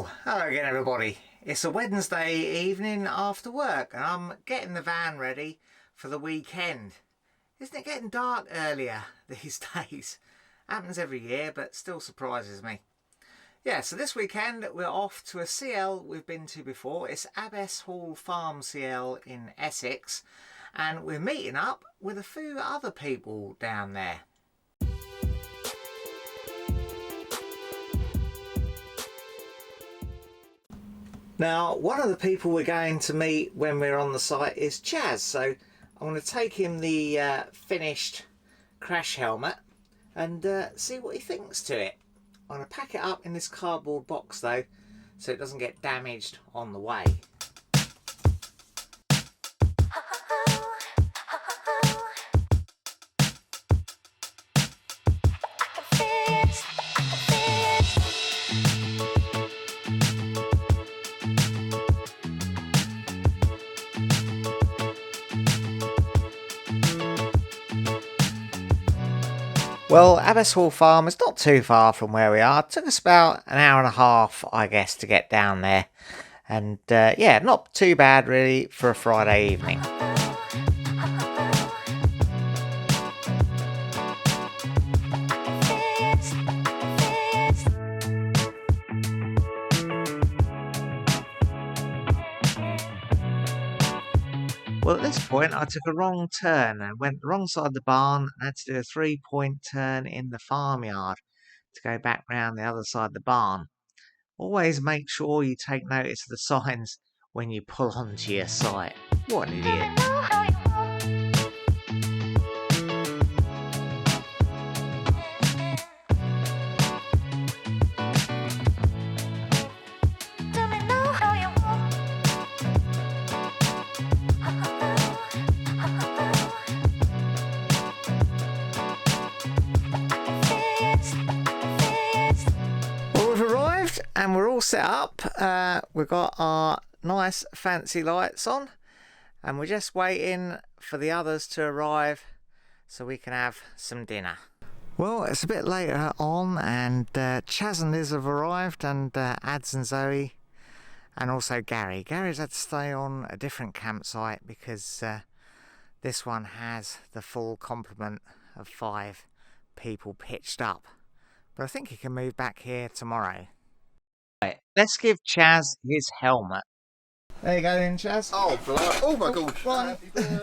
Well, hello again everybody. It's a Wednesday evening after work and I'm getting the van ready for the weekend. Isn't it getting dark earlier these days? Happens every year but still surprises me. Yeah, so this weekend we're off to a CL we've been to before. It's Abbess Farm CL in Essex and we're meeting up with a few other people down there. Now, one of the people we're going to meet when we're on the site is Chaz, so I'm going to take him the finished crash helmet and see what he thinks to it. I'm going to pack it up in this cardboard box though, so it doesn't get damaged on the way. Well, Abbess Farm is not too far from where we are. It took us about an hour and a half, I guess, to get down there. And yeah, not too bad really for a Friday evening. Well, at this point, I took a wrong turn and went the wrong side of the barn and had to do a 3-point turn in the farmyard to go back round the other side of the barn. Always make sure you take notice of the signs when you pull onto your site. What an idiot. And we're all set up. We've got our nice fancy lights on and we're just waiting for the others to arrive so we can have some dinner. Well, it's a bit later on and Chaz and Liz have arrived and Ads and Zoe and also Gary. Gary's had to stay on a different campsite because this one has the full complement of 5 people pitched up. But I think he can move back here tomorrow. Right, let's give Chaz his helmet. There you go then, Chaz. Oh, oh my gosh.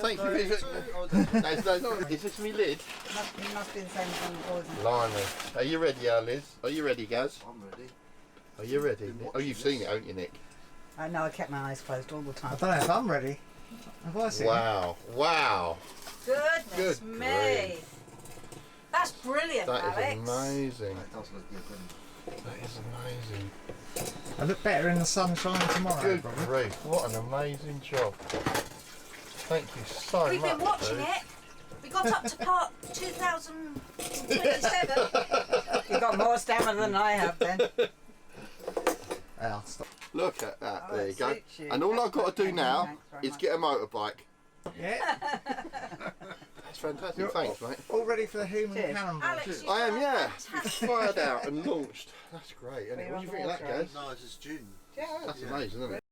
Thank you. Is this me lid? It must be the same as on the board. Blimey. Are you ready, Liz? Are you ready, Gaz? I'm ready. Are you ready? Oh, you've seen it, haven't you, Nick? I know, I kept my eyes closed all the time. I don't know if I'm ready. Have I seen Wow. it? Wow. Goodness Good me. grief. That's brilliant, That Alex. is amazing. That does look good. That is amazing. I look better in the sunshine tomorrow. Good probably. grief. What an amazing job. Thank you so much. We've been watching it. We got up to part 2027. You've got more stamina than I have then. I'll stop. Look at that. Oh, there you it go. suits you. And all I've got to do now Thanks very is much. get a motorbike. Yeah, That's fantastic. You're Thanks, mate. all ready for the human Cheers. cannonball. Alex, you I am, got yeah. fantastic- Fired out and launched. That's great, isn't it? We're What do you on think of that, water, Gaz? No, it's just June. That's amazing, isn't it?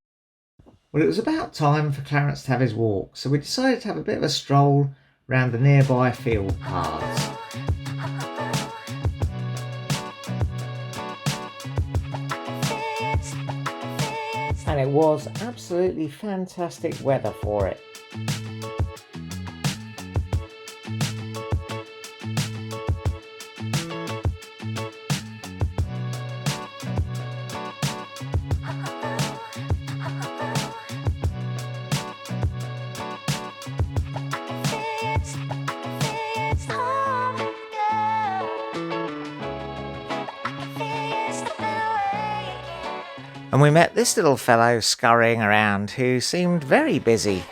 Well, it was about time for Clarence to have his walk, so we decided to have a bit of a stroll round the nearby field paths. And it was absolutely fantastic weather for it. And we met this little fellow scurrying around who seemed very busy.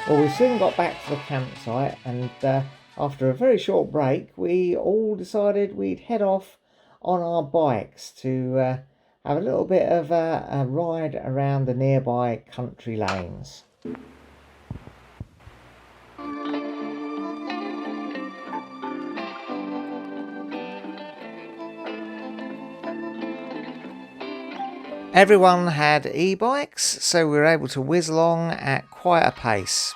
Well, we soon got back to the campsite and after a very short break we all decided we'd head off on our bikes to have a little bit of a ride around the nearby country lanes. Everyone had e-bikes, so we were able to whiz along at quite a pace.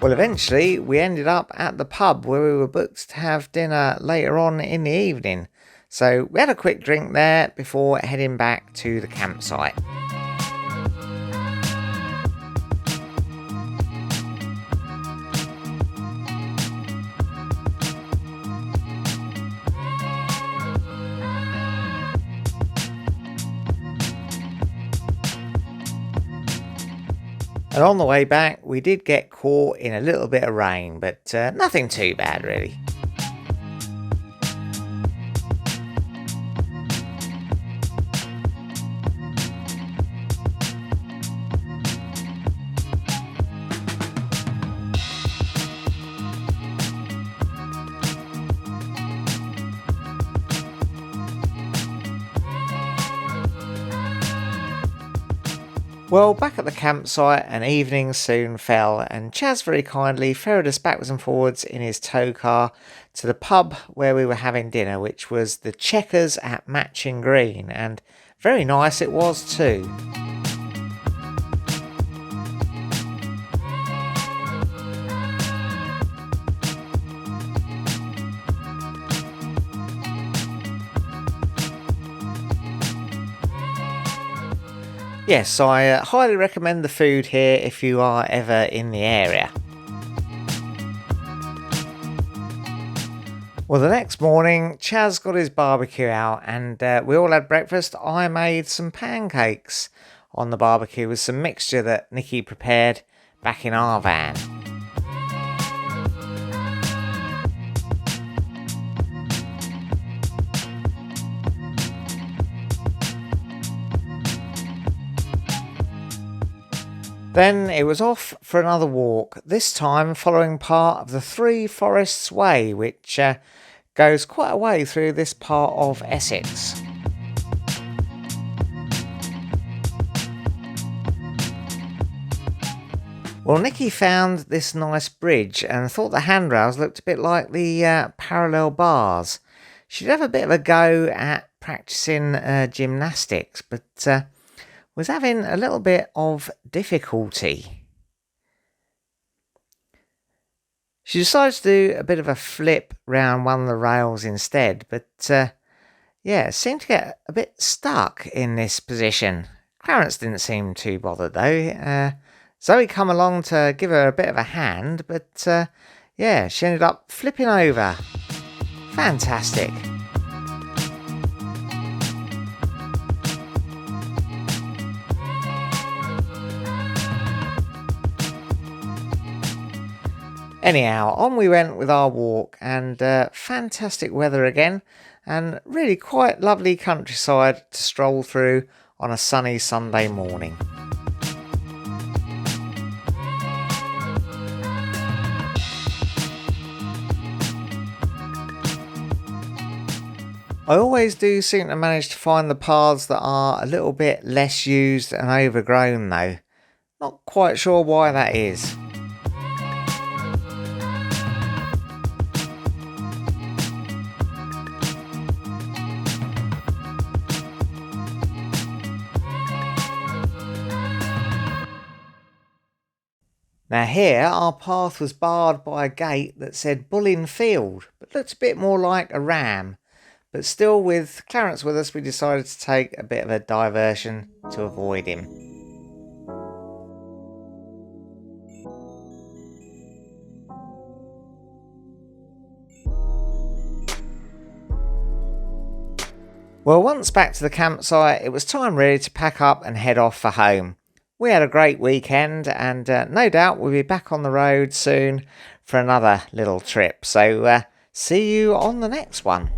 Well, eventually we ended up at the pub where we were booked to have dinner later on in the evening. So we had a quick drink there before heading back to the campsite. And on the way back, we did get caught in a little bit of rain, but nothing too bad really. Well, back at the campsite, an evening soon fell, and Chaz very kindly ferried us backwards and forwards in his tow car to the pub where we were having dinner, which was the Chequers at Matching Green, and very nice it was too. Yes, I highly recommend the food here if you are ever in the area. Well, the next morning, Chaz got his barbecue out and we all had breakfast. I made some pancakes on the barbecue with some mixture that Nikki prepared back in our van. Then it was off for another walk, this time following part of the Three Forests Way, which goes quite a way through this part of Essex. Well, Nikki found this nice bridge and thought the handrails looked a bit like the parallel bars. She'd have a bit of a go at practicing gymnastics, but was having a little bit of difficulty. She decided to do a bit of a flip round one of the rails instead, but yeah, seemed to get a bit stuck in this position. Clarence didn't seem too bothered though. Zoe come along to give her a bit of a hand, but yeah, she ended up flipping over. Fantastic. Anyhow, on we went with our walk, and fantastic weather again, and really quite lovely countryside to stroll through on a sunny Sunday morning. I always do seem to manage to find the paths that are a little bit less used and overgrown though. Not quite sure why that is. Now here, our path was barred by a gate that said Bull in Field, but looked a bit more like a ram. But still, with Clarence with us, we decided to take a bit of a diversion to avoid him. Well, once back to the campsite, it was time really to pack up and head off for home. We had a great weekend and no doubt we'll be back on the road soon for another little trip. So see you on the next one.